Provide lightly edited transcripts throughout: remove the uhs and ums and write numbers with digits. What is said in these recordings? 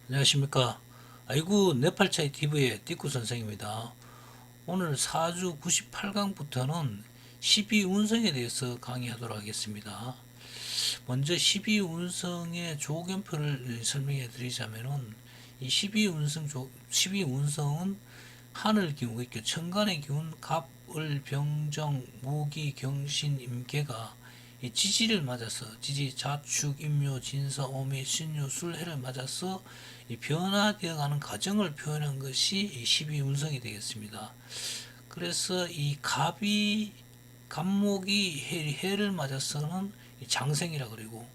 안녕하십니까. 아이고 네팔차이 TV의 띠꾸 선생입니다. 오늘 4주 98강부터는 12운성에 대해서 강의하도록 하겠습니다. 먼저 12운성의 조견표를 설명해 드리자면은 이 12운성은 하늘 기운, 그러니까 천간의 기운, 갑, 을, 병정, 무기, 경신, 임계가 이 지지를 맞아서 지지, 자축, 임묘, 진사, 오미, 신유, 술해를 맞아서 이 변화되어가는 과정을 표현한 것이 이 12운성이 되겠습니다. 그래서 이 갑목이 해를 맞아서는 장생이라 그리고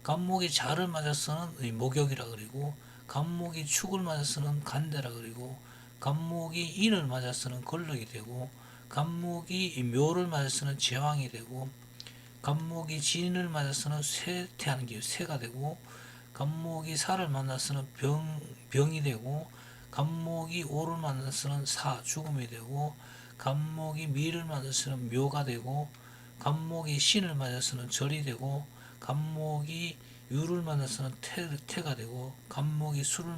갑목이 자를 맞아서는 목욕이라 그리고 갑목이 축을 맞아서는 간대라 그리고 갑목이 인을 맞아서는 걸럭이 되고 갑목이 묘를 맞아서는 제왕이 되고 갑목이 진을 맞아서는 쇠퇴하는 게 쇠가 되고 갑목이 사를 만나서는 병이 되고 갑목이 오를 만나서는 죽음이 되고 갑목이 미를 맞아서는 묘가 되고 갑목이 신을 맞아서는 절이 되고 갑목이 유를 맞아서는 태가 되고 갑목이 수를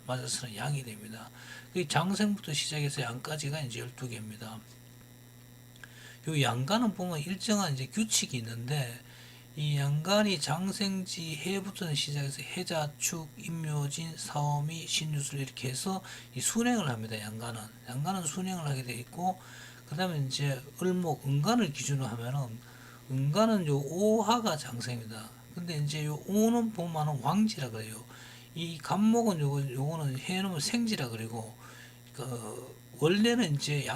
맞아서는 양이 됩니다. 장생부터 시작해서 양까지가 이제 12개입니다. 요 양간은 보면 일정한 이제 규칙이 있는데 이 양간이 장생지 해부터 시작해서 해자축, 임묘진, 사오미, 신유술 이렇게 해서 이 순행을 합니다. 양간은 순행을 하게 돼 있고 그다음에 이제 을목, 은간을 기준으로 하면은 은간은 요 오하가 장생입니다. 근데 이제 요 오는 보면은 왕지라 그래요. 이 간목은 요거는 해놓으면 생지라 그리고 원래는 이제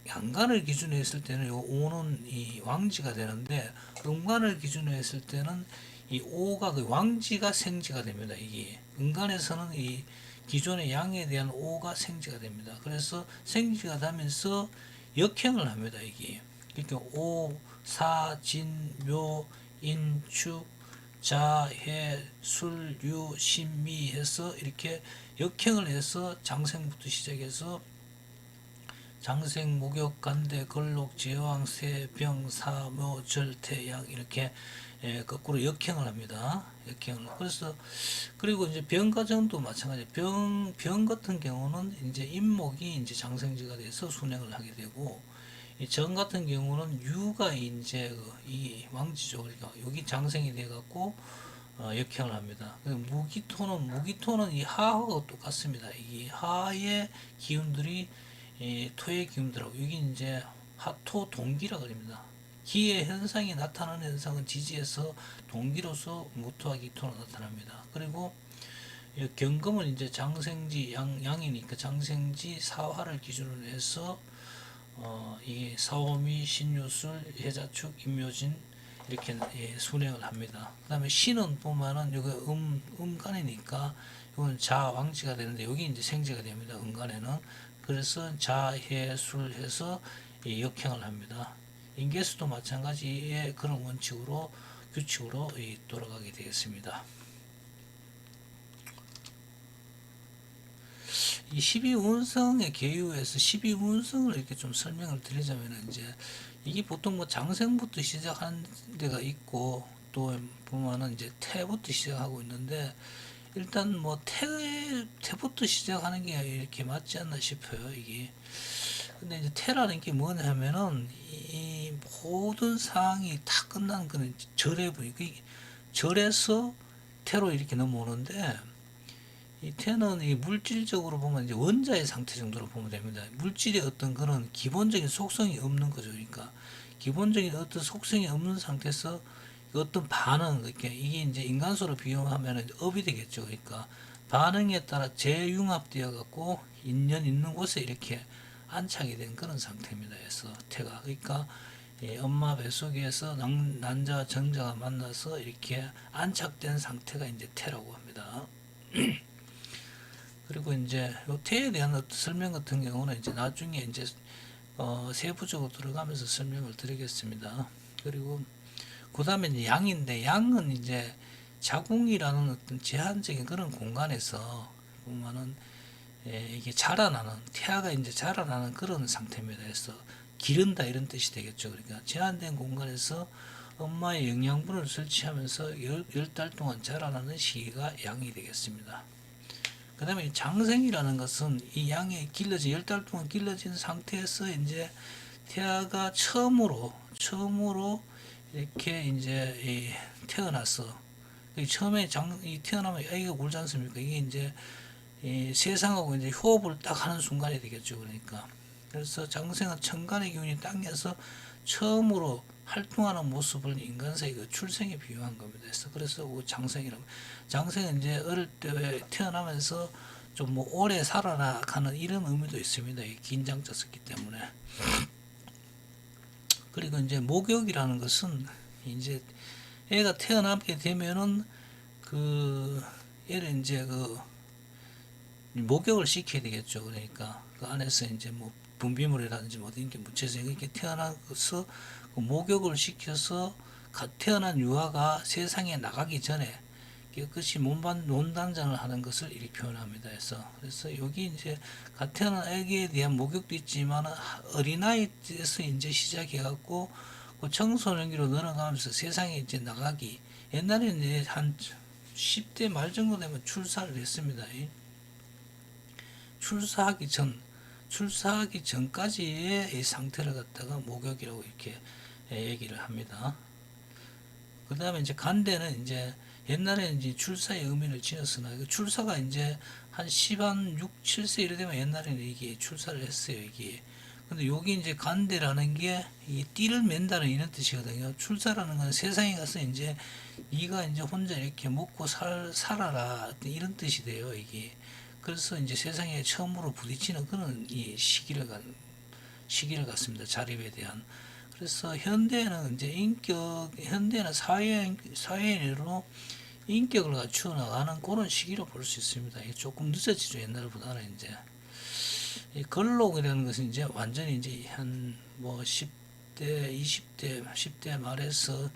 양간을 기준으로 했을 때는 요 오는 이 왕지가 되는데 음간을 기준으로 했을 때는 이 오가 그 왕지가 생지가 됩니다. 이게 음간에서는 이 기존의 양에 대한 오가 생지가 됩니다. 그래서 생지가 되면서 역행을 합니다. 이게 그러니까 오, 사, 진, 묘, 인, 축, 자, 해, 술, 유, 신, 미 해서 이렇게 역행을 해서 장생부터 시작해서 장생, 목욕, 간대, 걸록, 제왕, 세, 병, 사, 묘, 절, 태, 양 이렇게 거꾸로 역행을 합니다. 역행을. 그래서 그리고 이제 병 과정도 마찬가지. 병 같은 경우는 이제 임목이 이제 장생지가 돼서 순행을 하게 되고 이 정 같은 경우는 유가 이제 이 왕지죠. 그러니까 여기 장생이 돼 갖고 역행을 합니다. 무기토는 이 하하고 똑같습니다. 이 하의 기운들이 토의 기운들하고 여기 이제 하토 동기라 그럽니다. 기의 현상이 나타나는 현상은 지지에서 동기로서 무토와 기토로 나타납니다. 그리고 경금은 이제 장생지 양이니까 장생지 사화를 기준으로 해서 이 사오미, 신유술, 해자축, 임묘진 이렇게 순행을 합니다. 그 다음에 신은 보면은 여기 음간이니까 이건 자왕지가 되는데 여기 이제 생지가 됩니다. 음간에는 그래서 자해술 해서 역행을 합니다. 인계수도 마찬가지의 그런 원칙으로 규칙으로 돌아가게 되겠습니다. 이 12운성의 계유에서 12운성을 이렇게 좀 설명을 드리자면 이제 이게 보통 뭐 장생부터 시작한 데가 있고 또 보면은 이제 태부터 시작하고 있는데 일단 뭐 태부터 시작하는 게 이렇게 맞지 않나 싶어요. 이게 근데 이제 태라는 게 뭐냐면은 이 모든 상황이 다 끝난 그런 절에 보니 절에서 태로 이렇게 넘어오는데 이 태는 이 물질적으로 보면 이제 원자의 상태 정도로 보면 됩니다. 물질의 어떤 그런 기본적인 속성이 없는 거죠. 그러니까 기본적인 어떤 속성이 없는 상태에서 어떤 반응, 그러니까 이게 이제 인간소로 비유하면 업이 되겠죠. 그러니까 반응에 따라 재융합되어 갖고 인연 있는 곳에 이렇게 안착이 된 그런 상태입니다. 그래서 태가 그러니까 엄마 뱃속에서 난자와 정자가 만나서 이렇게 안착된 상태가 이제 태라고 합니다. 그리고 이제 요 태에 대한 어떤 설명 같은 경우는 이제 나중에 이제 세부적으로 들어가면서 설명을 드리겠습니다. 그리고 그 다음에 이제 양인데 양은 이제 자궁이라는 어떤 제한적인 그런 공간에서 보면은 이게 자라나는 태아가 이제 자라나는 그런 상태입니다. 그래서 기른다 이런 뜻이 되겠죠. 그러니까 제한된 공간에서 엄마의 영양분을 섭취하면서 열 달 동안 자라나는 시기가 양이 되겠습니다. 그 다음에 장생이라는 것은 이 양이 길러진 10달 동안 길러진 상태에서 이제 태아가 처음으로 이렇게 이제 태어났어. 처음에 태어나면 아기가 울지 않습니까? 이게 이제 세상하고 이제 호흡을 딱 하는 순간이 되겠죠. 그러니까. 그래서 장생은 천간의 기운이 당겨서 처음으로 활동하는 모습을 인간사의 그 출생에 비유한 겁니다. 그래서 그 장생이라고. 장생은 이제 어릴 때 태어나면서 좀 뭐 오래 살아나가는 이런 의미도 있습니다. 긴 장자 썼기 때문에. 그리고 이제 목욕이라는 것은 이제 애가 태어나게 되면은 그 애를 이제 그 목욕을 시켜야 되겠죠. 그러니까 그 안에서 이제 뭐 분비물이라든지 뭐 이렇게 묻혀서 이렇게 태어나서 그 목욕을 시켜서 태어난 유아가 세상에 나가기 전에 깨끗이 논단장을 하는 것을 이렇게 표현합니다. 그래서 여기 이제 갓 태어난 아기에 대한 목욕도 있지만 어린아이에서 이제 시작해갖고 그 청소년기로 늘어가면서 세상에 이제 나가기. 옛날에는 이제 한 10대 말 정도 되면 출사를 했습니다. 출사하기 전까지의 이 상태를 갖다가 목욕이라고 이렇게 얘기를 합니다. 그 다음에 이제 간대는 이제 옛날에는 이제 출사의 의미를 지녔으나 출사가 이제 한 6, 7세 이래 되면 옛날에는 이게 출사를 했어요. 이게. 근데 여기 이제 간대라는 게 이 띠를 맨다는 이런 뜻이거든요. 출사라는 건 세상에 가서 이제 네가 이제 혼자 이렇게 먹고 살아라 이런 뜻이 돼요. 이게. 그래서 이제 세상에 처음으로 부딪히는 그런 이 시기를 갖습니다. 자립에 대한. 그래서 현대는 이제 현대는 사회인으로 인격을 갖추어 나가는 그런 시기로 볼 수 있습니다. 이게 조금 늦어지죠. 옛날보다는 이제. 이 걸록이라는 것은 이제 완전히 이제 한 뭐 10대, 20대, 10대 말에서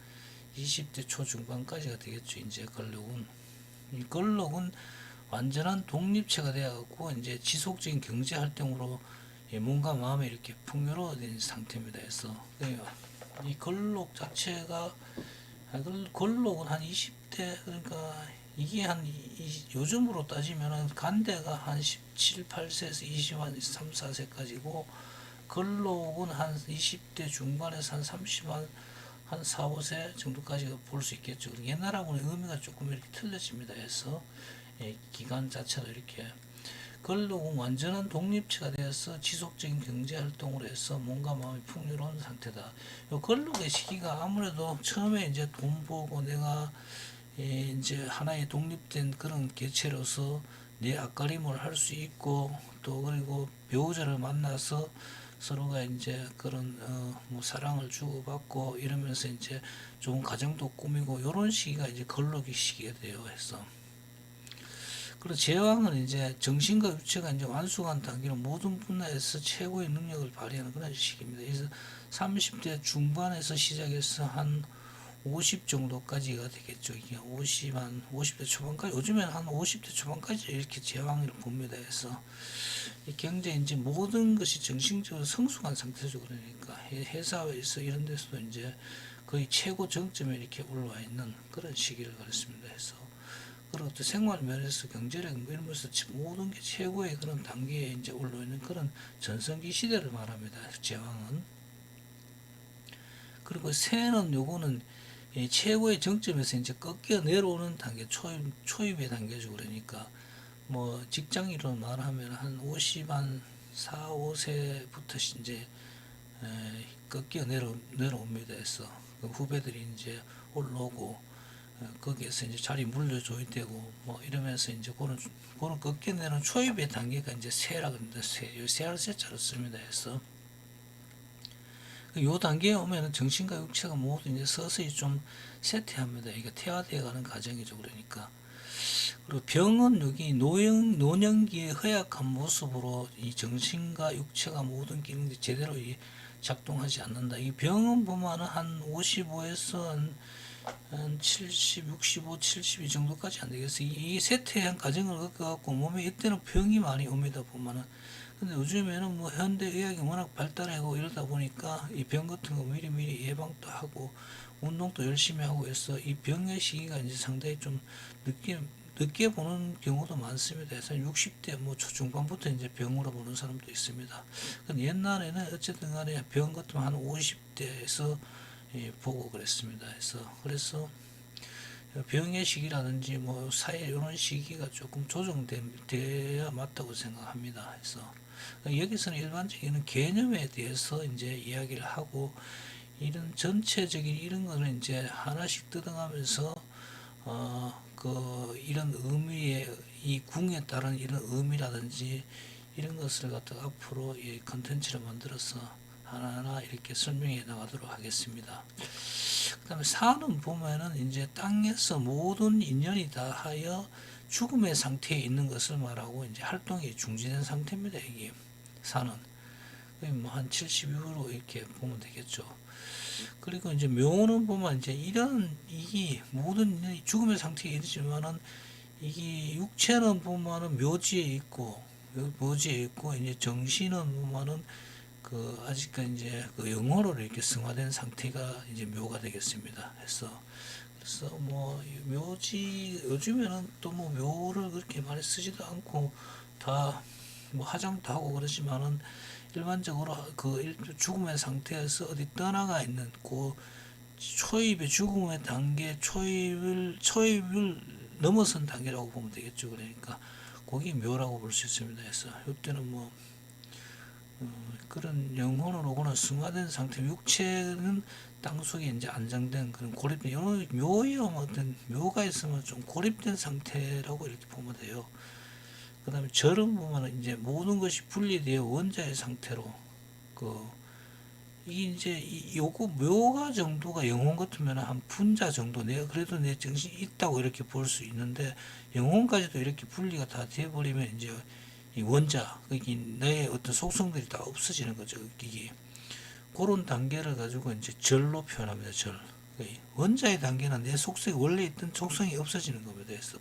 20대 초중반까지가 되겠죠. 이제 이 걸록은 완전한 독립체가 되어갖고 이제 지속적인 경제 활동으로 몸과 마음이 이렇게 풍요로워진 상태입니다. 그래서 이 걸록 자체가 걸록은 한 20대 그러니까 이게 요즘으로 따지면 간대가 한 17, 8세에서 23, 4세까지고 걸록은 한 20대 중반에서 한 30한 4, 5세 정도까지 볼 수 있겠죠. 옛날하고는 의미가 조금 이렇게 틀려집니다. 해서 기간 자체도 이렇게 걸록은 완전한 독립체가 되어서 지속적인 경제 활동으로 해서 몸과 마음이 풍요로운 상태다. 요 걸록의 시기가 아무래도 처음에 이제 돈 벌고 내가 이제 하나의 독립된 그런 개체로서 내 앞가림을 할 수 있고 또 그리고 배우자를 만나서 서로가 이제 그런 뭐 사랑을 주고받고 이러면서 이제 좋은 가정도 꾸미고 이런 시기가 이제 걸록의 시기가 돼요. 해서 그리고 제왕은 이제 정신과 육체가 이제 완숙한 단계로 모든 분야에서 최고의 능력을 발휘하는 그런 시기입니다. 그래서 30대 중반에서 시작해서 한 50 정도까지가 되겠죠. 이게 50대 초반까지, 요즘에는 한 50대 초반까지 이렇게 제왕을 봅니다. 해서 굉장히 이제 모든 것이 정신적으로 성숙한 상태죠. 그러니까 회사에서 이런 데서도 이제 거의 최고 정점에 이렇게 올라와 있는 그런 시기를 가르칩니다. 해서 그리고 또 생활 면에서 경제력 이런 면에서 모든 게 최고의 그런 단계에 이제 올라 있는 그런 전성기 시대를 말합니다. 제왕은. 그리고 새는 요거는 최고의 정점에서 이제 꺾여 내려오는 단계, 초입의 단계죠. 그러니까 뭐 직장인으로 말하면 한 50한 4, 5세부터 이제 꺾여 내려옵니다. 해서 그 후배들이 이제 올라오고 거기에서 이제 자리 물려줘야 되고 뭐 이러면서 이제 그런 꺾여내는 초입의 단계가 이제 세라 그럽니다. 세할 세자로 씁니다. 해서 요 단계에 오면은 정신과 육체가 모두 이제 서서히 좀 쇠퇴합니다. 이게 퇴화되어가는 과정이죠. 그러니까 그리고 병은 여기 노년기의 허약한 모습으로 이 정신과 육체가 모든 기능이 제대로 작동하지 않는다. 이 병은 보면은 한 55에서 한 70, 65, 72 정도까지 안 되겠어요. 이 쇠퇴한 과정을 겪어갖고 몸에 이때는 병이 많이 옵니다. 보면은. 근데 요즘에는 뭐 현대의학이 워낙 발달하고 이러다 보니까 이 병 같은 거 미리미리 예방도 하고 운동도 열심히 하고 해서 이 병의 시기가 이제 상당히 좀 늦게 늦게 보는 경우도 많습니다. 그래서 60대 뭐 초중반부터 이제 병으로 보는 사람도 있습니다. 근데 옛날에는 어쨌든 간에 병 같으면 한 50대에서 보고 그랬습니다. 그래서 병의 시기라든지 뭐 사회 이런 시기가 조금 조정돼야 맞다고 생각합니다. 그래서 여기서는 일반적인 개념에 대해서 이제 이야기를 하고 이런 전체적인 이런 거는 이제 하나씩 뜯어가면서 이런 의미의 이 궁에 따른 이런 의미라든지 이런 것을 갖다가 앞으로 이 컨텐츠를 만들어서 하나하나 이렇게 설명해 나가도록 하겠습니다. 그 다음에 산은 보면은 이제 땅에서 모든 인연이 다 하여 죽음의 상태에 있는 것을 말하고 이제 활동이 중지된 상태입니다. 이게 산은 뭐한 70 이후로 이렇게 보면 되겠죠. 그리고 이제 묘는 보면 이제 이런 이 모든 죽음의 상태에 있지만은 이게 육체는 보면은 묘지에 있고 이제 정신은 보면은 아직까지 이제 영어로 이렇게 승화된 상태가 이제 묘가 되겠습니다. 그래서 뭐 묘지 요즘에는 또 뭐 묘를 그렇게 많이 쓰지도 않고 다 뭐 화장도 하고 그러지만은 일반적으로 죽음의 상태에서 어디 떠나가 있는 초입의 죽음의 단계 초입을 넘어선 단계라고 보면 되겠죠. 그러니까 거기 묘라고 볼 수 있습니다. 그래서 이때는 뭐 그런 영혼으로 오거나 승화된 상태, 육체는 땅속에 이제 안장된 그런 고립된 묘에 어떤 묘가 있으면 좀 고립된 상태라고 이렇게 보면 돼요. 그 다음에 절은 보면 이제 모든 것이 분리되어 원자의 상태로 이게 이제 요거 묘가 정도가 영혼 같으면 한 분자 정도 내가 그래도 내 정신이 있다고 이렇게 볼 수 있는데 영혼까지도 이렇게 분리가 다 돼버리면 이제 이 원자 그게 내 어떤 속성들이 다 없어지는 거죠. 이게 그런 단계를 가지고 이제 절로 표현합니다. 절. 원자의 단계는 내 속성이 원래 있던 속성이 없어지는 겁니다. 그래서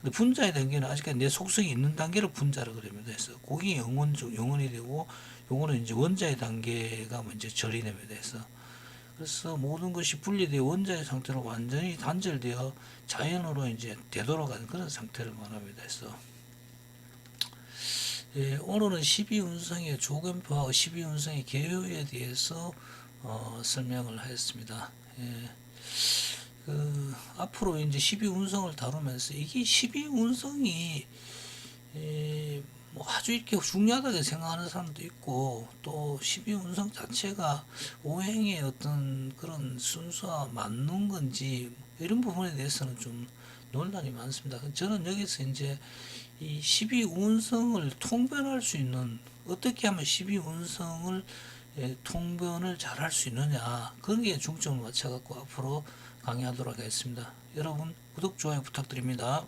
근데 분자의 단계는 아직까지 내 속성이 있는 단계를 분자라 그럽니다. 그래서 그게 영혼이 되고 요거는 이제 원자의 단계가 이제 절이 됩니다. 그래서 모든 것이 분리되어 원자의 상태로 완전히 단절되어 자연으로 이제 되돌아가는 그런 상태를 말합니다. 오늘은 12운성의 조견표하고 12운성의 개요에 대해서 설명을 하였습니다. 앞으로 이제 12운성을 다루면서 이게 12운성이 뭐 아주 이렇게 중요하다고 생각하는 사람도 있고 또 12운성 자체가 오행의 어떤 그런 순서와 맞는 건지 이런 부분에 대해서는 좀 논란이 많습니다. 저는 여기서 이제 이 12운성을 통변할 수 있는 어떻게 하면 12운성을 통변을 잘 할 수 있느냐 거기에 중점을 맞춰 갖고 앞으로 강의하도록 하겠습니다. 여러분 구독 좋아요 부탁드립니다.